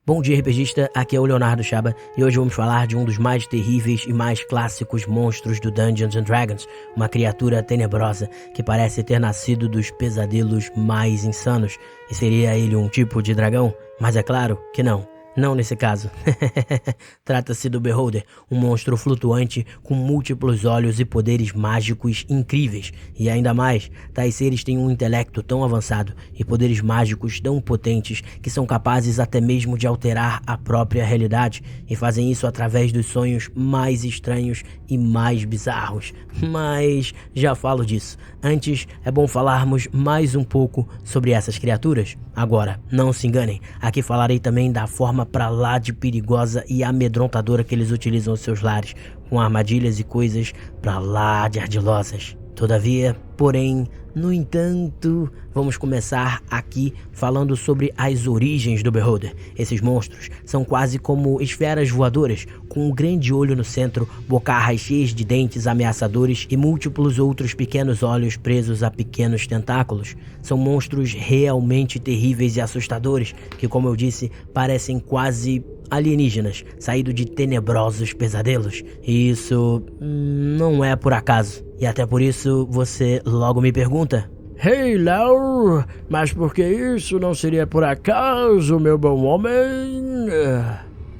Bom dia, RPGista, aqui é o Leonardo Chaba e hoje vamos falar de um dos mais terríveis e mais clássicos monstros do Dungeons & Dragons, uma criatura tenebrosa que parece ter nascido dos pesadelos mais insanos. E seria ele um tipo de dragão? Mas é claro que não. Não nesse caso. Trata-se do Beholder, um monstro flutuante com múltiplos olhos e poderes mágicos incríveis. E ainda mais, tais seres têm um intelecto tão avançado e poderes mágicos tão potentes que são capazes até mesmo de alterar a própria realidade e fazem isso através dos sonhos mais estranhos e mais bizarros. Mas já falo disso. Antes, é bom falarmos mais um pouco sobre essas criaturas. Agora, não se enganem, aqui falarei também da forma pra lá de perigosa e amedrontadora que eles utilizam os seus lares, com armadilhas e coisas pra lá de ardilosas. Todavia, porém, no entanto, vamos começar aqui falando sobre as origens do Beholder. Esses monstros são quase como esferas voadoras, com um grande olho no centro, bocarras cheias de dentes ameaçadores e múltiplos outros pequenos olhos presos a pequenos tentáculos. São monstros realmente terríveis e assustadores, que, como eu disse, parecem quase alienígenas, saídos de tenebrosos pesadelos. E isso não é por acaso. E até por isso você logo me pergunta: Hey, Léo, mas por que isso não seria por acaso, meu bom homem?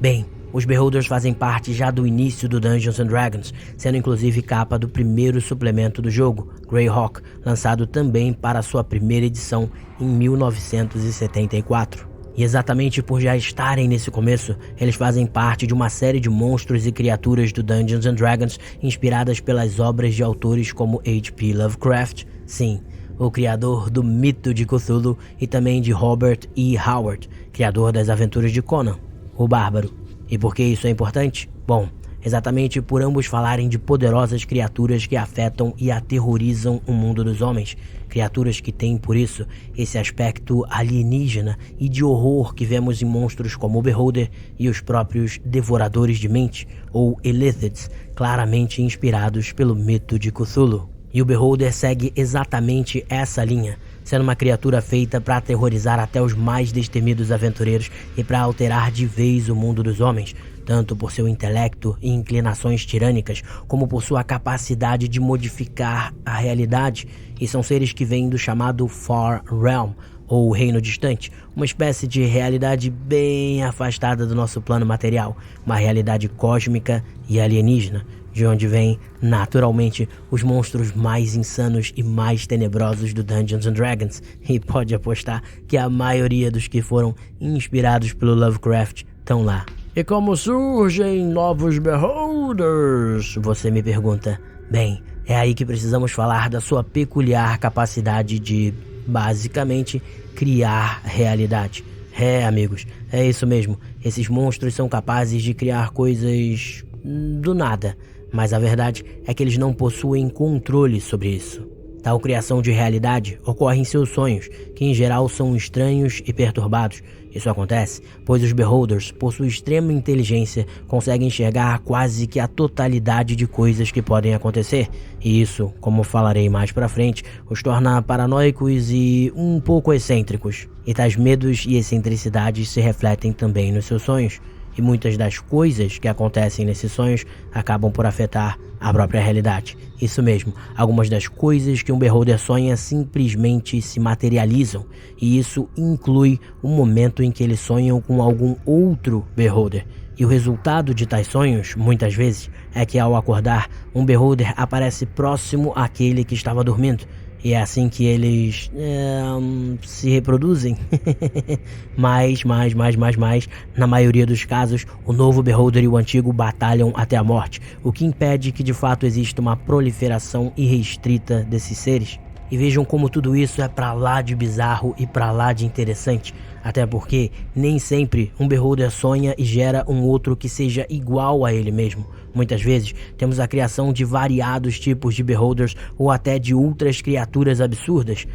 Bem, os Beholders fazem parte já do início do Dungeons & Dragons, sendo inclusive capa do primeiro suplemento do jogo, Greyhawk, lançado também para sua primeira edição em 1974. E exatamente por já estarem nesse começo, eles fazem parte de uma série de monstros e criaturas do Dungeons & Dragons inspiradas pelas obras de autores como H.P. Lovecraft, sim, o criador do mito de Cthulhu, e também de Robert E. Howard, criador das aventuras de Conan, o Bárbaro. E por que isso é importante? Bom, exatamente por ambos falarem de poderosas criaturas que afetam e aterrorizam o mundo dos homens. Criaturas que têm, por isso, esse aspecto alienígena e de horror que vemos em monstros como o Beholder e os próprios Devoradores de Mente, ou Illithids, claramente inspirados pelo mito de Cthulhu. E o Beholder segue exatamente essa linha, sendo uma criatura feita para aterrorizar até os mais destemidos aventureiros e para alterar de vez o mundo dos homens, tanto por seu intelecto e inclinações tirânicas, como por sua capacidade de modificar a realidade. E são seres que vêm do chamado Far Realm, ou Reino Distante, uma espécie de realidade bem afastada do nosso plano material, uma realidade cósmica e alienígena, de onde vêm, naturalmente, os monstros mais insanos e mais tenebrosos do Dungeons & Dragons. E pode apostar que a maioria dos que foram inspirados pelo Lovecraft estão lá. E como surgem novos Beholders? Você me pergunta. Bem, é aí que precisamos falar da sua peculiar capacidade de, basicamente, criar realidade. Amigos, é isso mesmo. Esses monstros são capazes de criar coisas do nada. Mas a verdade é que eles não possuem controle sobre isso. Tal criação de realidade ocorre em seus sonhos, que em geral são estranhos e perturbados. Isso acontece pois os Beholders, por sua extrema inteligência, conseguem enxergar quase que a totalidade de coisas que podem acontecer. E isso, como falarei mais pra frente, os torna paranoicos e um pouco excêntricos. E tais medos e excentricidades se refletem também nos seus sonhos. E muitas das coisas que acontecem nesses sonhos acabam por afetar a própria realidade. Isso mesmo, algumas das coisas que um Beholder sonha simplesmente se materializam. E isso inclui o momento em que eles sonham com algum outro Beholder. E o resultado de tais sonhos, muitas vezes, é que ao acordar, um Beholder aparece próximo àquele que estava dormindo. E é assim que eles se reproduzem. mas, na maioria dos casos, o novo Beholder e o antigo batalham até a morte, o que impede que de fato exista uma proliferação irrestrita desses seres. E vejam como tudo isso é pra lá de bizarro e pra lá de interessante. Até porque nem sempre um Beholder sonha e gera um outro que seja igual a ele mesmo. Muitas vezes temos a criação de variados tipos de Beholders ou até de outras criaturas absurdas.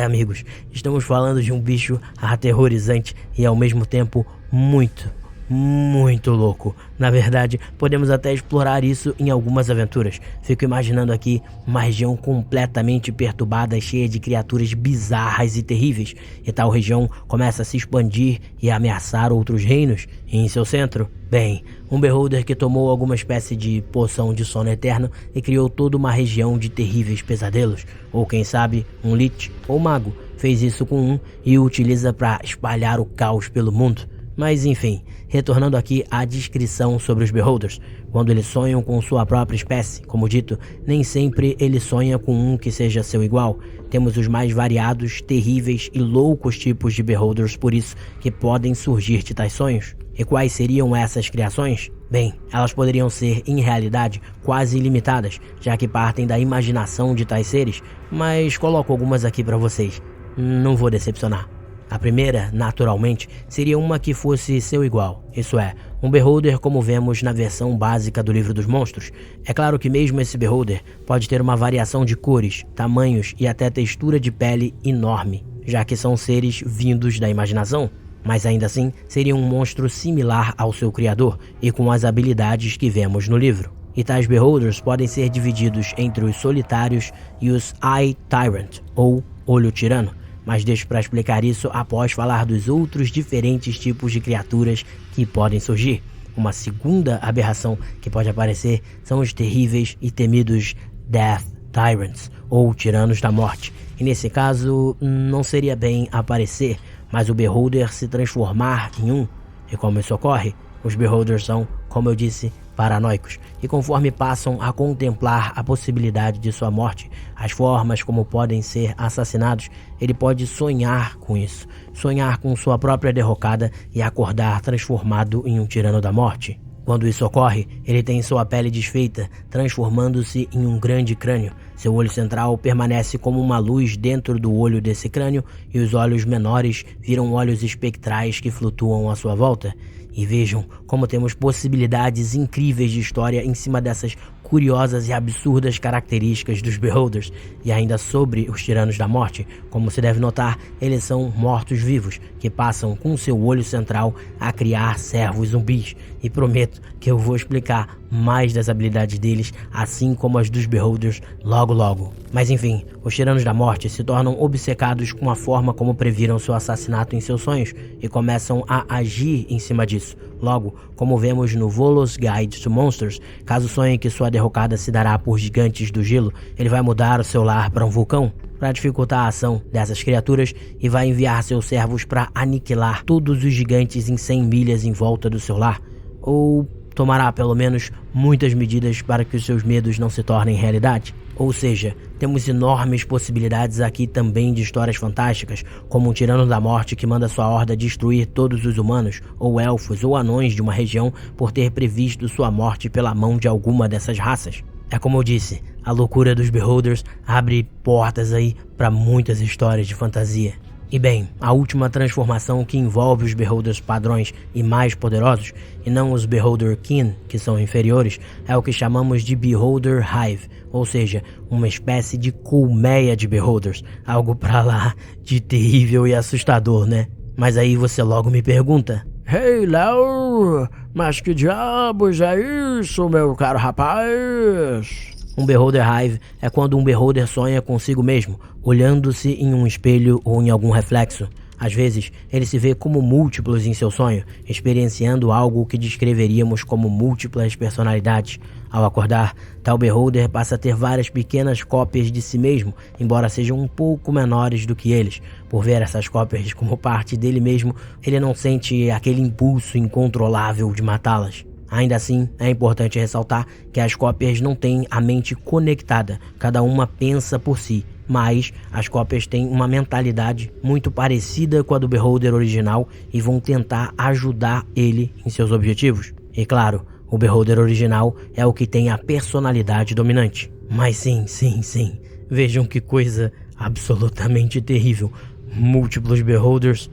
Amigos, estamos falando de um bicho aterrorizante e ao mesmo tempo muito muito louco. Na verdade, podemos até explorar isso em algumas aventuras. Fico imaginando aqui uma região completamente perturbada, cheia de criaturas bizarras e terríveis, e tal região começa a se expandir e a ameaçar outros reinos, e em seu centro, bem, um Beholder que tomou alguma espécie de poção de sono eterno e criou toda uma região de terríveis pesadelos, ou quem sabe, um Lich ou mago fez isso com um e o utiliza para espalhar o caos pelo mundo. Mas enfim, retornando aqui à descrição sobre os Beholders, quando eles sonham com sua própria espécie, como dito, nem sempre ele sonha com um que seja seu igual. Temos os mais variados, terríveis e loucos tipos de Beholders, por isso que podem surgir de tais sonhos. E quais seriam essas criações? Bem, elas poderiam ser, em realidade, quase ilimitadas, já que partem da imaginação de tais seres, mas coloco algumas aqui para vocês. Não vou decepcionar. A primeira, naturalmente, seria uma que fosse seu igual, isso é, um Beholder como vemos na versão básica do Livro dos Monstros. É claro que mesmo esse Beholder pode ter uma variação de cores, tamanhos e até textura de pele enorme, já que são seres vindos da imaginação, mas ainda assim seria um monstro similar ao seu criador e com as habilidades que vemos no livro. E tais Beholders podem ser divididos entre os solitários e os Eye Tyrant, ou Olho Tirano. Mas deixo para explicar isso após falar dos outros diferentes tipos de criaturas que podem surgir. Uma segunda aberração que pode aparecer são os terríveis e temidos Death Tyrants, ou Tiranos da Morte. E nesse caso, não seria bem aparecer, mas o Beholder se transformar em um. E como isso ocorre? Os Beholders são, como eu disse, paranoicos, e conforme passam a contemplar a possibilidade de sua morte, as formas como podem ser assassinados, ele pode sonhar com isso, sonhar com sua própria derrocada e acordar transformado em um tirano da morte. Quando isso ocorre, ele tem sua pele desfeita, transformando-se em um grande crânio. Seu olho central permanece como uma luz dentro do olho desse crânio e os olhos menores viram olhos espectrais que flutuam à sua volta. E vejam como temos possibilidades incríveis de história em cima dessas curiosas e absurdas características dos Beholders. E ainda sobre os Tiranos da Morte, como se deve notar, eles são mortos-vivos, que passam com seu olho central a criar servos zumbis. E prometo que eu vou explicar mais das habilidades deles, assim como as dos Beholders, logo logo. Mas enfim, os Tiranos da Morte se tornam obcecados com a forma como previram seu assassinato em seus sonhos e começam a agir em cima disso. Logo, como vemos no Volo's Guide to Monsters, caso sonhe que sua derrocada se dará por gigantes do gelo, ele vai mudar o seu lar para um vulcão para dificultar a ação dessas criaturas e vai enviar seus servos para aniquilar todos os gigantes em 100 milhas em volta do seu lar. Ou tomará pelo menos muitas medidas para que os seus medos não se tornem realidade. Ou seja, temos enormes possibilidades aqui também de histórias fantásticas, como um tirano da morte que manda sua horda destruir todos os humanos, ou elfos ou anões de uma região por ter previsto sua morte pela mão de alguma dessas raças. É como eu disse, a loucura dos Beholders abre portas aí para muitas histórias de fantasia. E bem, a última transformação que envolve os Beholders padrões e mais poderosos, e não os Beholder Kin, que são inferiores, é o que chamamos de Beholder Hive, ou seja, uma espécie de colmeia de Beholders, algo pra lá de terrível e assustador, né? Mas aí você logo me pergunta: Hey, Léo, mas que diabos é isso, meu caro rapaz? Um Beholder Hive é quando um Beholder sonha consigo mesmo, olhando-se em um espelho ou em algum reflexo. Às vezes, ele se vê como múltiplos em seu sonho, experienciando algo que descreveríamos como múltiplas personalidades. Ao acordar, tal Beholder passa a ter várias pequenas cópias de si mesmo, embora sejam um pouco menores do que eles. Por ver essas cópias como parte dele mesmo, ele não sente aquele impulso incontrolável de matá-las. Ainda assim, é importante ressaltar que as cópias não têm a mente conectada, cada uma pensa por si, mas as cópias têm uma mentalidade muito parecida com a do Beholder original e vão tentar ajudar ele em seus objetivos. E claro, o Beholder original é o que tem a personalidade dominante. Mas sim, vejam que coisa absolutamente terrível. Múltiplos Beholders,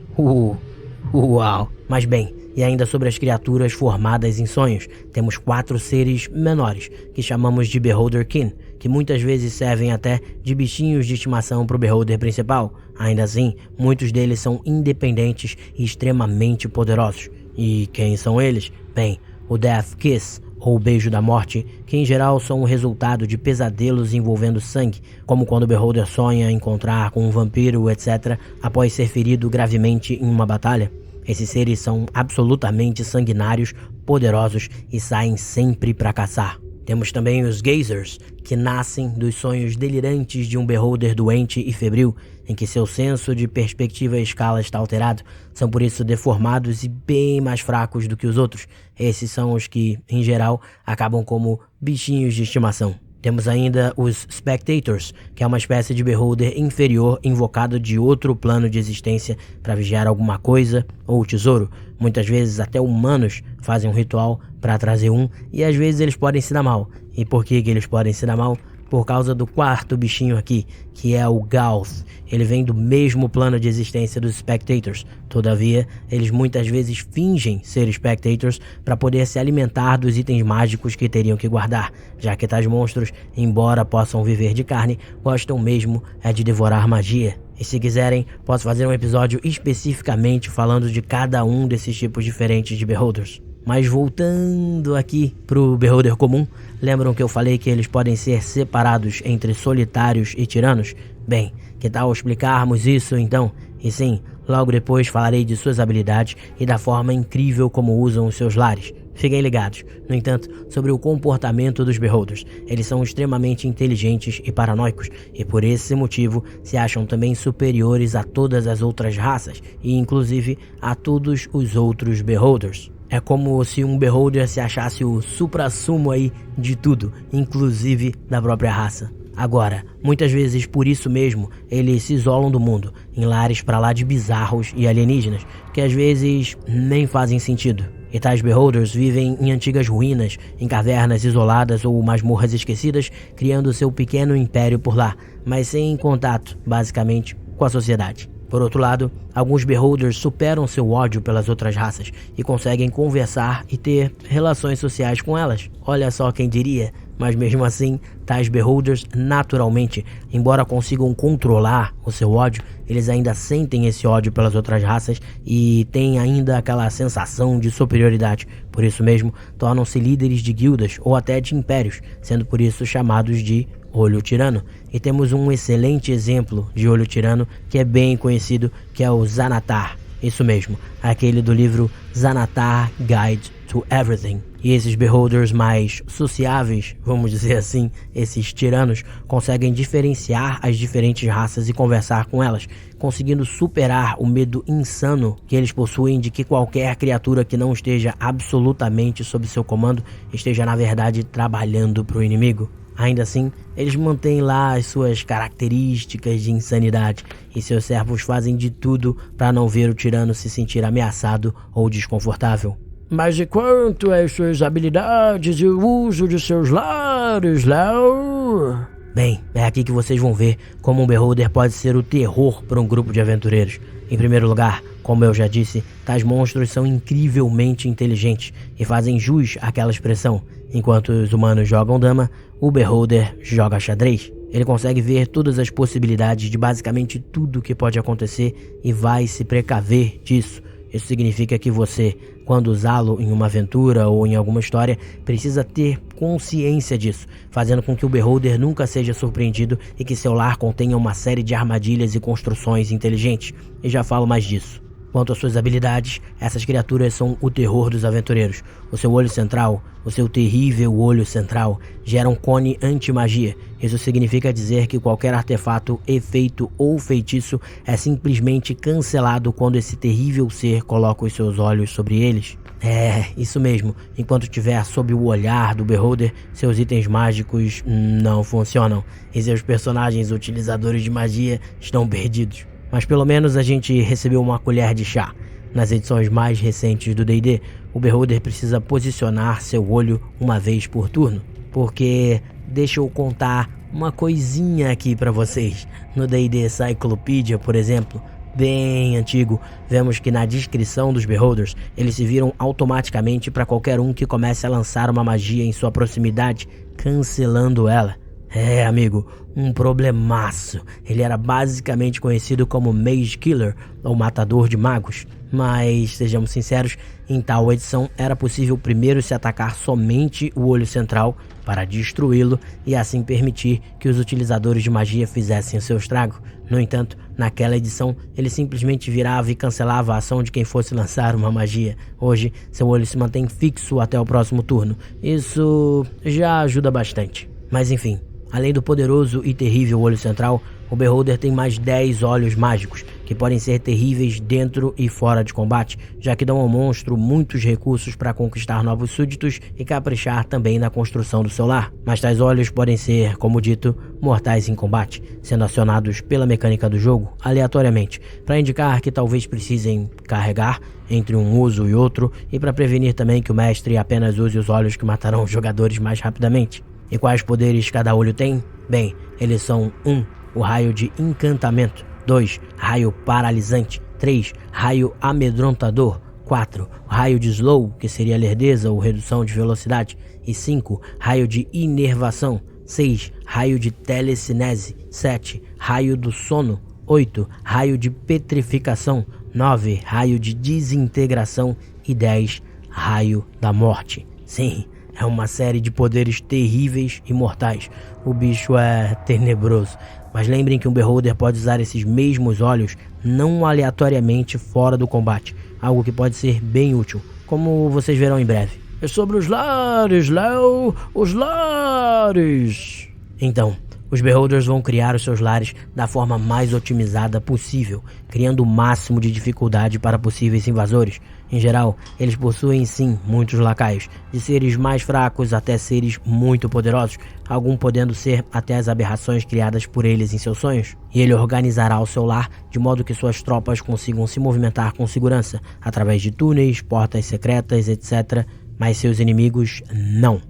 uau! Mas bem, e ainda sobre as criaturas formadas em sonhos, temos 4 seres menores, que chamamos de Beholder Kin, que muitas vezes servem até de bichinhos de estimação para o Beholder principal. Ainda assim, muitos deles são independentes e extremamente poderosos. E quem são eles? Bem, o Death Kiss, ou Beijo da Morte, que em geral são o resultado de pesadelos envolvendo sangue, como quando o Beholder sonha encontrar com um vampiro, etc., após ser ferido gravemente em uma batalha. Esses seres são absolutamente sanguinários, poderosos e saem sempre para caçar. Temos também os Gazers, que nascem dos sonhos delirantes de um Beholder doente e febril, em que seu senso de perspectiva e escala está alterado. São por isso deformados e bem mais fracos do que os outros. Esses são os que, em geral, acabam como bichinhos de estimação. Temos ainda os Spectators, que é uma espécie de Beholder inferior invocado de outro plano de existência para vigiar alguma coisa ou tesouro. Muitas vezes até humanos fazem um ritual para trazer um, e às vezes eles podem se dar mal. E por que eles podem se dar mal? Por causa do quarto bichinho aqui, que é o Gauth. Ele vem do mesmo plano de existência dos Spectators. Todavia, eles muitas vezes fingem ser Spectators para poder se alimentar dos itens mágicos que teriam que guardar, já que tais monstros, embora possam viver de carne, gostam mesmo de devorar magia. E se quiserem, posso fazer um episódio especificamente falando de cada um desses tipos diferentes de Beholders. Mas voltando aqui pro Beholder comum, lembram que eu falei que eles podem ser separados entre solitários e tiranos? Bem, que tal explicarmos isso então? E sim, logo depois falarei de suas habilidades e da forma incrível como usam os seus lares. Fiquem ligados, no entanto, sobre o comportamento dos Beholders. Eles são extremamente inteligentes e paranoicos, e por esse motivo se acham também superiores a todas as outras raças, e inclusive a todos os outros Beholders. É como se um Beholder se achasse o supra-sumo aí de tudo, inclusive da própria raça. Agora, muitas vezes por isso mesmo, eles se isolam do mundo, em lares pra lá de bizarros e alienígenas, que às vezes nem fazem sentido. E tais Beholders vivem em antigas ruínas, em cavernas isoladas ou masmorras esquecidas, criando seu pequeno império por lá, mas sem contato, basicamente, com a sociedade. Por outro lado, alguns Beholders superam seu ódio pelas outras raças e conseguem conversar e ter relações sociais com elas. Olha só quem diria, mas mesmo assim, tais Beholders naturalmente, embora consigam controlar o seu ódio, eles ainda sentem esse ódio pelas outras raças e têm ainda aquela sensação de superioridade. Por isso mesmo, tornam-se líderes de guildas ou até de impérios, sendo por isso chamados de Olho Tirano. E temos um excelente exemplo de Olho Tirano que é bem conhecido, que é o Xanatar. Isso mesmo, aquele do livro Xanatar Guide to Everything. E esses Beholders mais sociáveis, vamos dizer assim, esses tiranos, conseguem diferenciar as diferentes raças e conversar com elas, conseguindo superar o medo insano que eles possuem de que qualquer criatura que não esteja absolutamente sob seu comando esteja na verdade trabalhando para o inimigo. Ainda assim, eles mantêm lá as suas características de insanidade e seus servos fazem de tudo para não ver o tirano se sentir ameaçado ou desconfortável. Mas e quanto às suas habilidades e o uso de seus lares, Léo? Bem, é aqui que vocês vão ver como um Beholder pode ser o terror para um grupo de aventureiros. Em primeiro lugar, como eu já disse, tais monstros são incrivelmente inteligentes e fazem jus àquela expressão. Enquanto os humanos jogam dama, o Beholder joga xadrez. Ele consegue ver todas as possibilidades de basicamente tudo que pode acontecer e vai se precaver disso. Isso significa que você, quando usá-lo em uma aventura ou em alguma história, precisa ter consciência disso, fazendo com que o Beholder nunca seja surpreendido e que seu lar contenha uma série de armadilhas e construções inteligentes. E já falo mais disso. Quanto às suas habilidades, essas criaturas são o terror dos aventureiros. O seu olho central, o seu terrível olho central, gera um cone anti-magia. Isso significa dizer que qualquer artefato, efeito ou feitiço é simplesmente cancelado quando esse terrível ser coloca os seus olhos sobre eles. É, isso mesmo. Enquanto estiver sob o olhar do Beholder, seus itens mágicos não funcionam. E seus personagens utilizadores de magia estão perdidos. Mas pelo menos a gente recebeu uma colher de chá. Nas edições mais recentes do D&D, o Beholder precisa posicionar seu olho uma vez por turno. Porque, deixa eu contar uma coisinha aqui pra vocês. No D&D Cyclopedia, por exemplo, bem antigo, vemos que na descrição dos Beholders, eles se viram automaticamente para qualquer um que comece a lançar uma magia em sua proximidade, cancelando ela. É, amigo, um problemaço. Ele era basicamente conhecido como Mage Killer, ou Matador de Magos. Mas, sejamos sinceros, em tal edição era possível primeiro se atacar somente o olho central para destruí-lo e assim permitir que os utilizadores de magia fizessem o seu estrago. No entanto, naquela edição, ele simplesmente virava e cancelava a ação de quem fosse lançar uma magia. Hoje, seu olho se mantém fixo até o próximo turno. Isso já ajuda bastante. Mas enfim, além do poderoso e terrível olho central, o Beholder tem mais 10 olhos mágicos, que podem ser terríveis dentro e fora de combate, já que dão ao monstro muitos recursos para conquistar novos súditos e caprichar também na construção do seu lar. Mas tais olhos podem ser, como dito, mortais em combate, sendo acionados pela mecânica do jogo aleatoriamente, para indicar que talvez precisem carregar entre um uso e outro e para prevenir também que o mestre apenas use os olhos que matarão os jogadores mais rapidamente. E quais poderes cada olho tem? Bem, eles são 1. O raio de encantamento, 2. Raio paralisante, 3. Raio amedrontador, 4. Raio de slow, que seria lerdeza ou redução de velocidade, e 5. Raio de inervação, 6. Raio de telecinese, 7. Raio do sono, 8. Raio de petrificação, 9. Raio de desintegração e 10. Raio da morte. Sim, é uma série de poderes terríveis e mortais. O bicho é tenebroso. Mas lembrem que um Beholder pode usar esses mesmos olhos não aleatoriamente fora do combate. Algo que pode ser bem útil, como vocês verão em breve. É sobre os lares, Léo! Os lares! Então, os Beholders vão criar os seus lares da forma mais otimizada possível, criando o máximo de dificuldade para possíveis invasores. Em geral, eles possuem sim muitos lacaios, de seres mais fracos até seres muito poderosos, algum podendo ser até as aberrações criadas por eles em seus sonhos. E ele organizará o seu lar de modo que suas tropas consigam se movimentar com segurança, através de túneis, portas secretas, etc., mas seus inimigos não.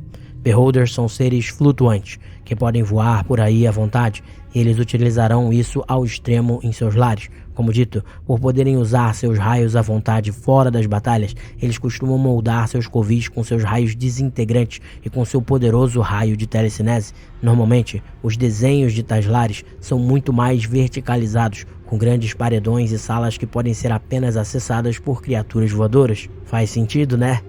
Beholders são seres flutuantes, que podem voar por aí à vontade, e eles utilizarão isso ao extremo em seus lares. Como dito, por poderem usar seus raios à vontade fora das batalhas, eles costumam moldar seus covis com seus raios desintegrantes e com seu poderoso raio de telecinese. Normalmente, os desenhos de tais lares são muito mais verticalizados, com grandes paredões e salas que podem ser apenas acessadas por criaturas voadoras. Faz sentido, né?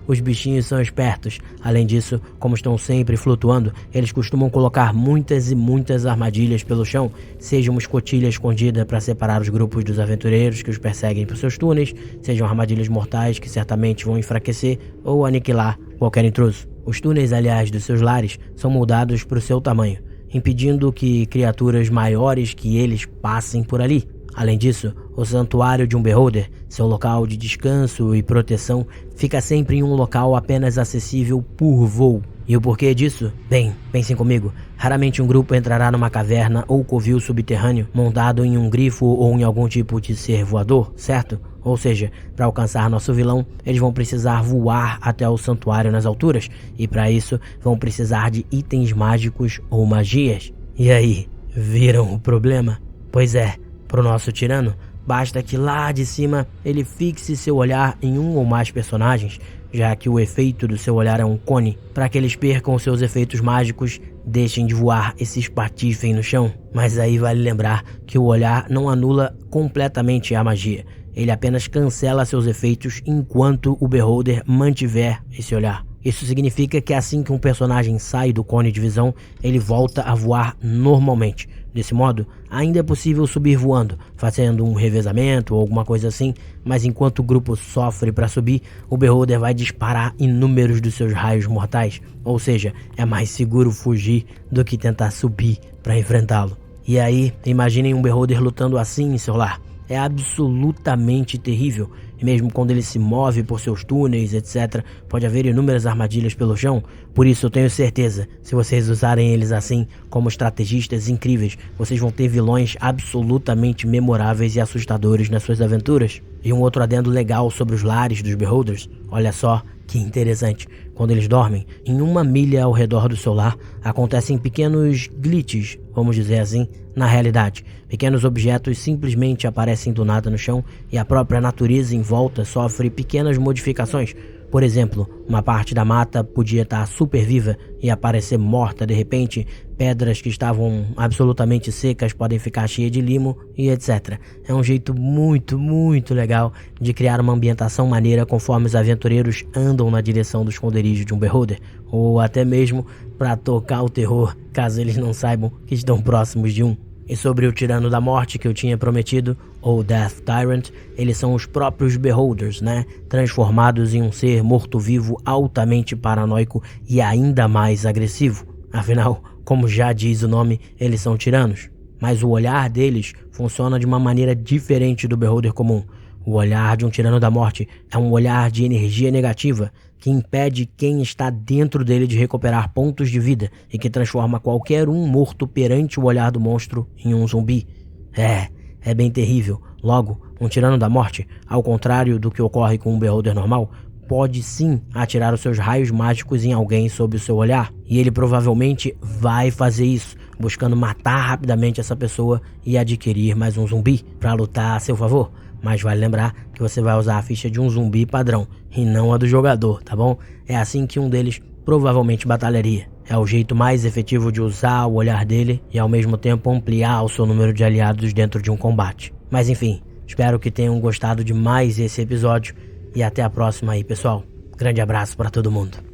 Os bichinhos são espertos. Além disso, como estão sempre flutuando, eles costumam colocar muitas e muitas armadilhas pelo chão, seja uma escotilha escondida para separar os grupos dos aventureiros que os perseguem por seus túneis, sejam armadilhas mortais que certamente vão enfraquecer ou aniquilar qualquer intruso. Os túneis, aliás, dos seus lares são moldados para o seu tamanho, impedindo que criaturas maiores que eles passem por ali. Além disso, o santuário de um Beholder, seu local de descanso e proteção, fica sempre em um local apenas acessível por voo. E o porquê disso? Bem, pensem comigo, raramente um grupo entrará numa caverna ou covil subterrâneo montado em um grifo ou em algum tipo de ser voador, certo? Ou seja, para alcançar nosso vilão, eles vão precisar voar até o santuário nas alturas, e para isso vão precisar de itens mágicos ou magias. E aí, viram o problema? Pois é, pro nosso tirano, basta que lá de cima ele fixe seu olhar em um ou mais personagens, já que o efeito do seu olhar é um cone, para que eles percam seus efeitos mágicos, deixem de voar e se espatifem no chão. Mas aí vale lembrar que o olhar não anula completamente a magia, ele apenas cancela seus efeitos enquanto o Beholder mantiver esse olhar. Isso significa que assim que um personagem sai do cone de visão, ele volta a voar normalmente. Desse modo, ainda é possível subir voando, fazendo um revezamento ou alguma coisa assim, mas enquanto o grupo sofre para subir, o Beholder vai disparar inúmeros dos seus raios mortais, ou seja, é mais seguro fugir do que tentar subir para enfrentá-lo. E aí, imaginem um Beholder lutando assim em seu lar. É absolutamente terrível, e mesmo quando ele se move por seus túneis, etc., pode haver inúmeras armadilhas pelo chão. Por isso eu tenho certeza, se vocês usarem eles assim, como estrategistas incríveis, vocês vão ter vilões absolutamente memoráveis e assustadores nas suas aventuras. E um outro adendo legal sobre os lares dos Beholders, olha só que interessante. Quando eles dormem, em 1 milha ao redor do seu lar, acontecem pequenos glitches, vamos dizer assim, na realidade. Pequenos objetos simplesmente aparecem do nada no chão e a própria natureza em volta sofre pequenas modificações. Por exemplo, uma parte da mata podia estar super viva e aparecer morta de repente, pedras que estavam absolutamente secas podem ficar cheias de limo e etc. É um jeito muito legal de criar uma ambientação maneira conforme os aventureiros andam na direção do esconderijo de um Beholder, ou até mesmo para tocar o terror, caso eles não saibam que estão próximos de um. E sobre o Tirano da Morte que eu tinha prometido, ou Death Tyrant, eles são os próprios Beholders, né? Transformados em um ser morto-vivo altamente paranoico e ainda mais agressivo. Afinal, como já diz o nome, eles são tiranos. Mas o olhar deles funciona de uma maneira diferente do Beholder comum. O olhar de um Tirano da Morte é um olhar de energia negativa que impede quem está dentro dele de recuperar pontos de vida e que transforma qualquer um morto perante o olhar do monstro em um zumbi. É bem terrível. Logo, um Tirano da Morte, ao contrário do que ocorre com um Beholder normal, pode sim atirar os seus raios mágicos em alguém sob o seu olhar. E ele provavelmente vai fazer isso, buscando matar rapidamente essa pessoa e adquirir mais um zumbi para lutar a seu favor. Mas vale lembrar que você vai usar a ficha de um zumbi padrão e não a do jogador, tá bom? É assim que um deles provavelmente batalharia. É o jeito mais efetivo de usar o olhar dele e ao mesmo tempo ampliar o seu número de aliados dentro de um combate. Mas enfim, espero que tenham gostado de mais esse episódio e até a próxima aí, pessoal. Grande abraço para todo mundo.